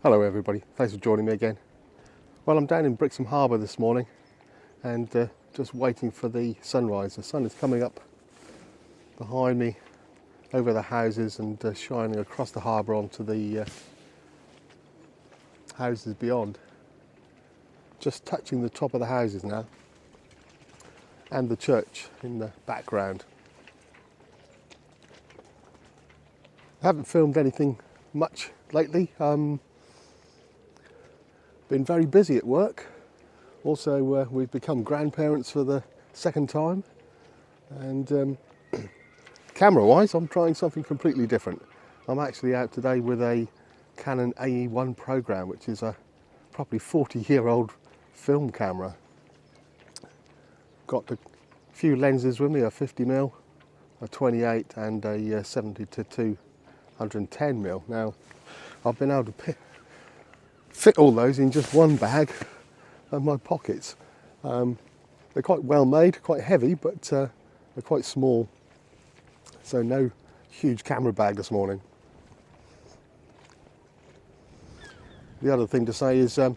Hello everybody, thanks for joining me again. Well, I'm down in Brixham Harbour this morning and just waiting for the sunrise. The sun is coming up behind me over the houses and shining across the harbour onto the houses beyond. Just touching the top of the houses now and the church in the background. I haven't filmed anything much lately. Been very busy at work. Also, we've become grandparents for the second time, and camera-wise, I'm trying something completely different. I'm actually out today with a Canon AE1 Program, which is a probably 40-year-old film camera. Got a few lenses with me: a 50mm, a 28, and a 70 to 210mm. Now, I've been able to fit all those in just one bag of my pockets. They're quite well made, quite heavy, but they're quite small. So no huge camera bag this morning. The other thing to say is I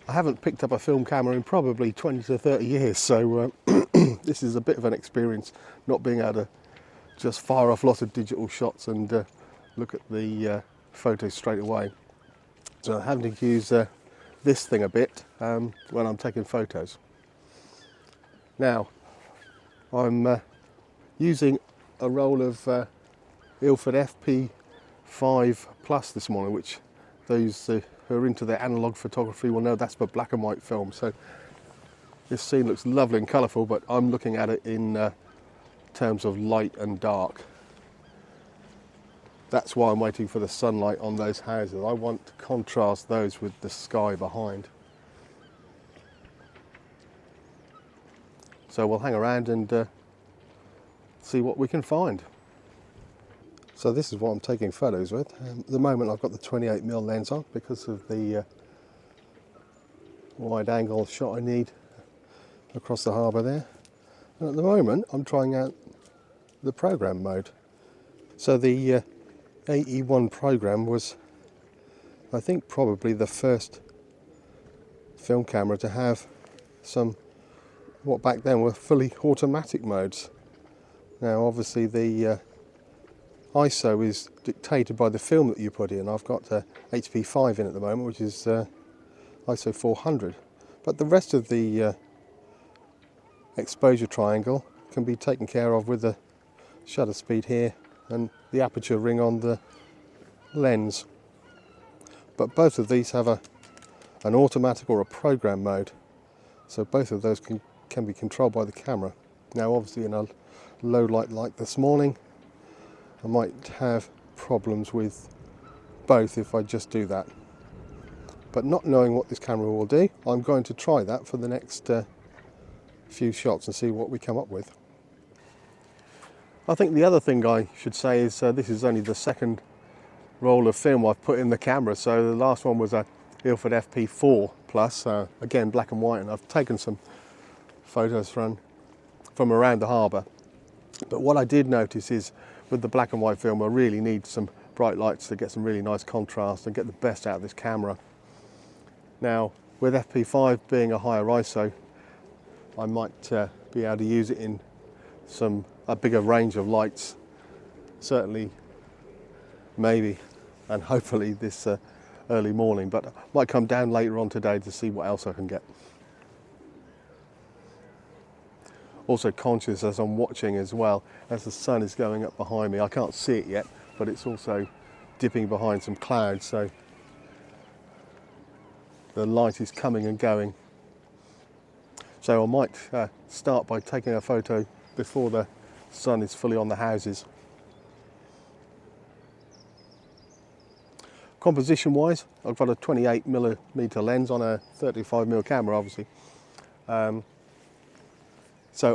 haven't picked up a film camera in probably 20 to 30 years, so this is a bit of an experience, not being able to just fire off lots of digital shots and look at the photos straight away. So I'm having to use this thing a bit when I'm taking photos. Now, I'm using a roll of Ilford FP5 Plus this morning, which those who are into their analogue photography will know that's for black and white film. So this scene looks lovely and colourful, but I'm looking at it in terms of light and dark. That's why I'm waiting for the sunlight on those houses. I want to contrast those with the sky behind. So we'll hang around and see what we can find. So this is what I'm taking photos with. At the moment I've got the 28mm lens on because of the wide angle shot I need across the harbour there. And at the moment I'm trying out the program mode. So the AE1 Program was, I think, probably the first film camera to have some, what back then were fully automatic modes. Now obviously the ISO is dictated by the film that you put in. I've got HP5 in at the moment, which is ISO 400, but the rest of the exposure triangle can be taken care of with the shutter speed here and the aperture ring on the lens. But both of these have an automatic or a program mode, so both of those can be controlled by the camera. Now obviously in a low light like this morning I might have problems with both if I just do that, but not knowing what this camera will do, I'm going to try that for the next few shots and see what we come up with. I think the other thing I should say is this is only the second roll of film I've put in the camera. So the last one was a Ilford FP4 Plus, again black and white, and I've taken some photos from around the harbour. But what I did notice is with the black and white film I really need some bright lights to get some really nice contrast and get the best out of this camera. Now with FP5 being a higher ISO, I might be able to use it in a bigger range of lights, certainly, maybe, and hopefully this early morning, but I might come down later on today to see what else I can get. Also conscious as I'm watching as well, as the sun is going up behind me. I can't see it yet, but it's also dipping behind some clouds, so the light is coming and going. So I might start by taking a photo before the sun is fully on the houses. Composition wise, I've got a 28mm lens on a 35mm camera obviously, so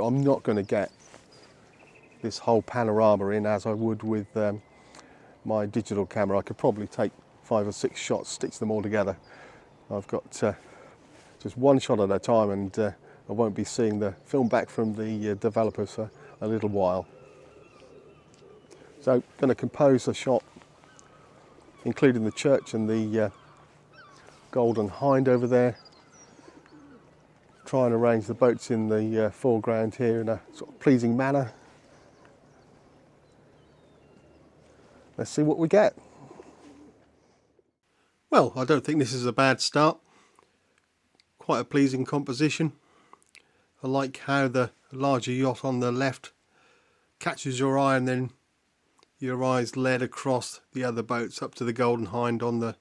I'm not going to get this whole panorama in as I would with my digital camera. I could probably take 5 or 6 shots, stitch them all together. I've got just one shot at a time, and I won't be seeing the film back from the developers for a little while. So, going to compose a shot including the church and the golden hind over there. Try and arrange the boats in the foreground here in a sort of pleasing manner. Let's see what we get. Well, I don't think this is a bad start. Quite a pleasing composition. I like how the larger yacht on the left catches your eye and then your eyes led across the other boats up to the Golden Hind on the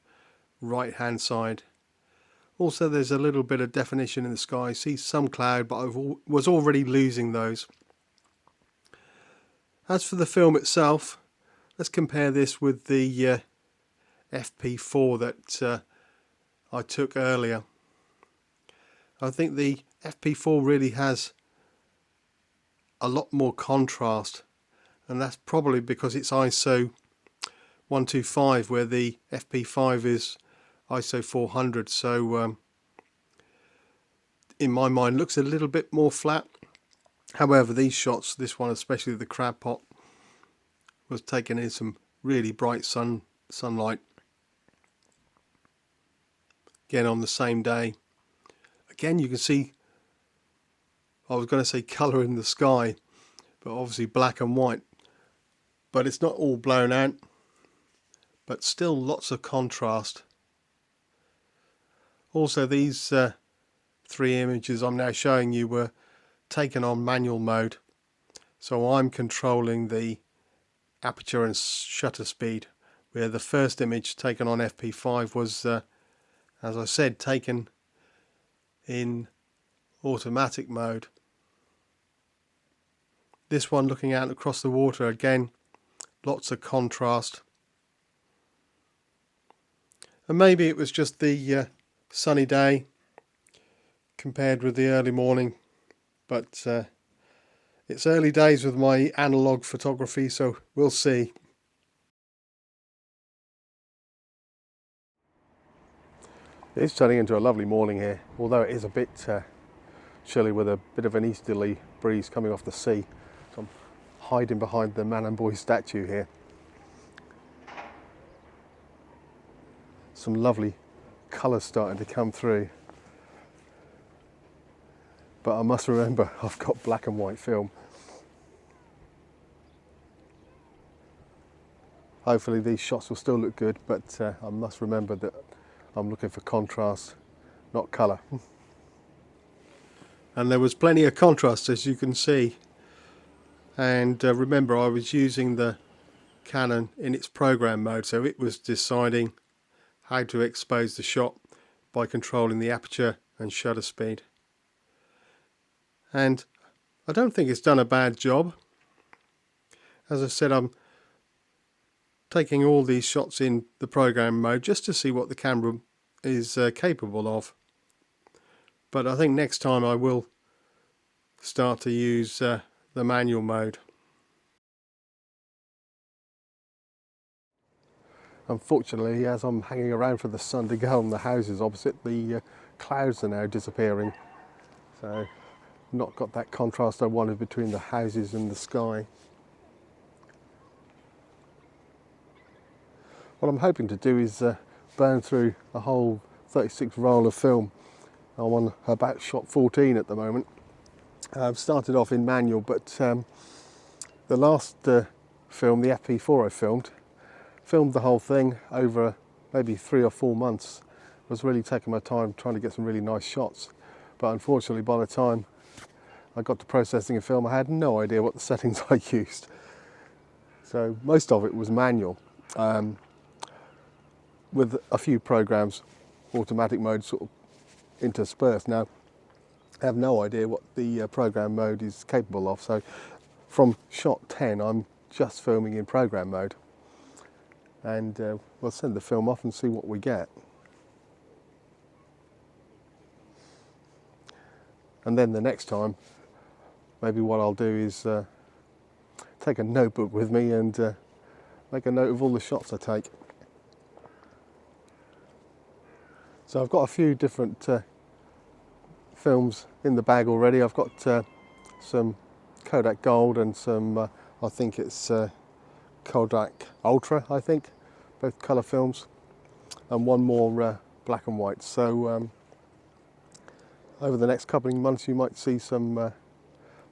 right hand side. Also there's a little bit of definition in the sky. I see some cloud, but I was already losing those. As for the film itself, let's compare this with the FP4 that I took earlier. I think the FP4 really has a lot more contrast, and that's probably because it's ISO 125 where the FP5 is ISO 400, so in my mind looks a little bit more flat. However, these shots, this one especially the crab pot, was taken in some really bright sunlight. Again on the same day. Again you can see, I was going to say colour in the sky, but obviously black and white. But it's not all blown out, but still lots of contrast. Also these 3 images I'm now showing you were taken on manual mode, so I'm controlling the aperture and shutter speed, where the first image taken on FP5 was as I said, taken in automatic mode. This one looking out across the water, again lots of contrast, and maybe it was just the sunny day compared with the early morning, but it's early days with my analog photography, so we'll see. It's turning into a lovely morning here, although it is a bit chilly with a bit of an easterly breeze coming off the sea. So I'm hiding behind the man and boy statue here. Some lovely colours starting to come through. But I must remember I've got black and white film. Hopefully these shots will still look good, but I must remember that I'm looking for contrast, not colour. And there was plenty of contrast, as you can see. And remember, I was using the Canon in its program mode, so it was deciding how to expose the shot by controlling the aperture and shutter speed. And I don't think it's done a bad job. As I said, I'm taking all these shots in the program mode just to see what the camera is capable of. But I think next time I will start to use the manual mode. Unfortunately, as I'm hanging around for the sun to go on the houses opposite, the clouds are now disappearing. So not got that contrast I wanted between the houses and the sky. What I'm hoping to do is burn through a whole 36 roll of film. I'm on about shot 14 at the moment. I've started off in manual, but the last film, the FP4 I filmed the whole thing over maybe 3 or 4 months. I was really taking my time trying to get some really nice shots. But unfortunately, by the time I got to processing a film, I had no idea what the settings I used. So most of it was manual. With a few programs, automatic mode sort of interspersed. Now, I have no idea what the program mode is capable of, so from shot 10 I'm just filming in program mode, and we'll send the film off and see what we get. And then the next time, maybe what I'll do is take a notebook with me and make a note of all the shots I take. So I've got a few different films in the bag already. I've got some Kodak Gold and some, I think it's Kodak Ultra, I think, both colour films, and one more black and white. So over the next couple of months you might see some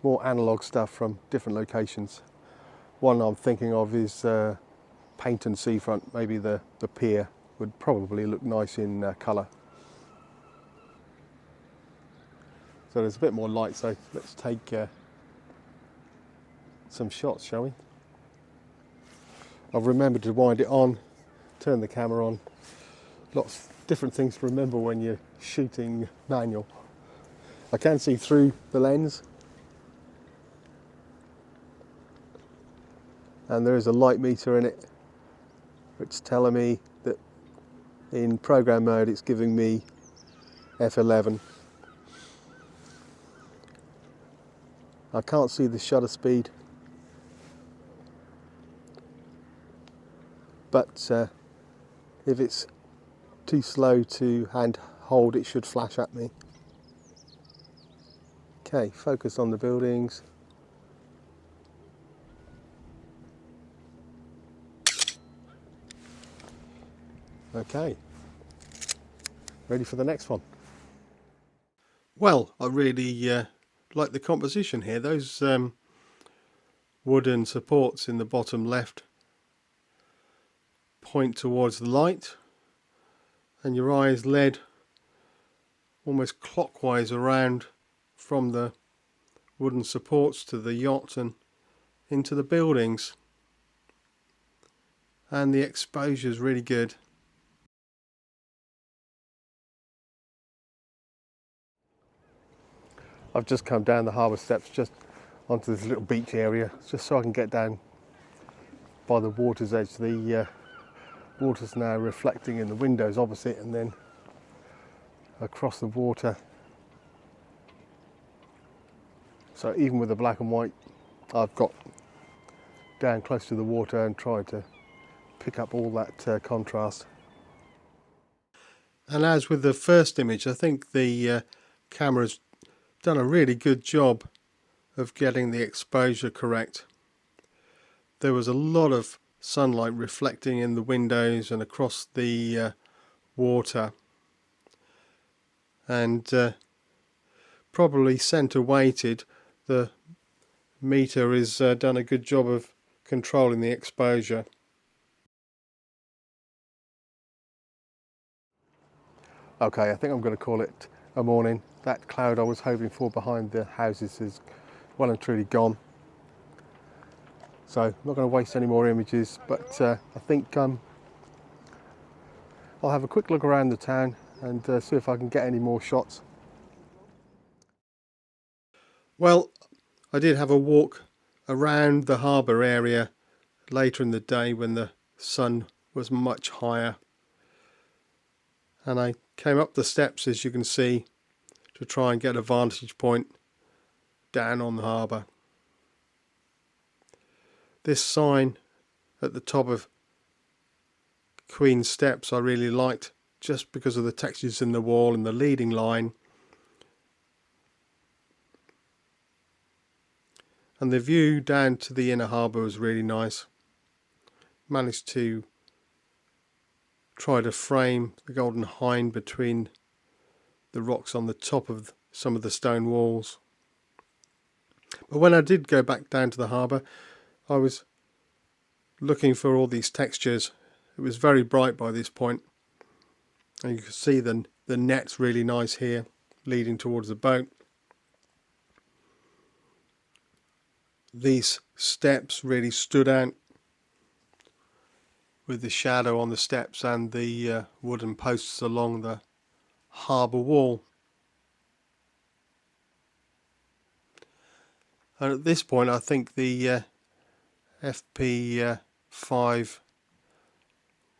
more analog stuff from different locations. One I'm thinking of is Paynton seafront. Maybe the pier would probably look nice in colour. So there's a bit more light, so let's take some shots, shall we? I've remembered to wind it on, turn the camera on. Lots of different things to remember when you're shooting manual. I can see through the lens, and there is a light meter in it which is telling me that in program mode it's giving me f11. I can't see the shutter speed, but if it's too slow to hand hold, it should flash at me. Okay, focus on the buildings. Okay, ready for the next one. Well, I really like the composition here. Those wooden supports in the bottom left point towards the light, and your eye is led almost clockwise around from the wooden supports to the yacht and into the buildings, and the exposure is really good. I've just come down the harbour steps just onto this little beach area just so I can get down by the water's edge. The water's now reflecting in the windows opposite and then across the water. So even with the black and white, I've got down close to the water and tried to pick up all that contrast. And as with the first image, I think the camera's done a really good job of getting the exposure correct. There was a lot of sunlight reflecting in the windows and across the water, and probably centre weighted. The meter has done a good job of controlling the exposure. Okay, I think I'm going to call it a morning. That cloud I was hoping for behind the houses is well and truly gone. So I'm not going to waste any more images, but I think I'll have a quick look around the town and see if I can get any more shots. Well, I did have a walk around the harbour area later in the day when the sun was much higher, and I came up the steps, as you can see, to try and get a vantage point down on the harbour. This sign at the top of Queen's Steps I really liked, just because of the textures in the wall and the leading line, and the view down to the inner harbour was really nice. Managed to try to frame the Golden Hind between the rocks on the top of some of the stone walls. But when I did go back down to the harbour, I was looking for all these textures. It was very bright by this point, and you can see the net's really nice here leading towards the boat. These steps really stood out with the shadow on the steps and the wooden posts along the harbour wall. And at this point I think the FP5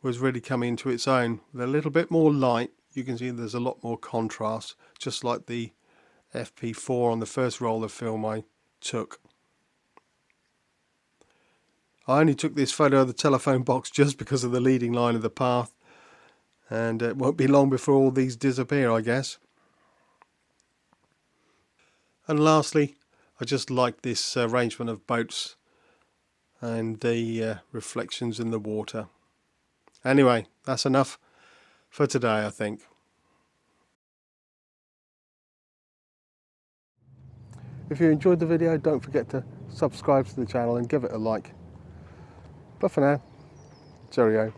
was really coming into its own. With a little bit more light, you can see there's a lot more contrast, just like the FP4 on the first roll of film I took. I only took this photo of the telephone box just because of the leading line of the path, and it won't be long before all these disappear, I guess. And lastly, I just like this arrangement of boats and the reflections in the water. Anyway, that's enough. for today, I think. If you enjoyed the video, don't forget to subscribe to the channel and give it a like. But for now, cheerio.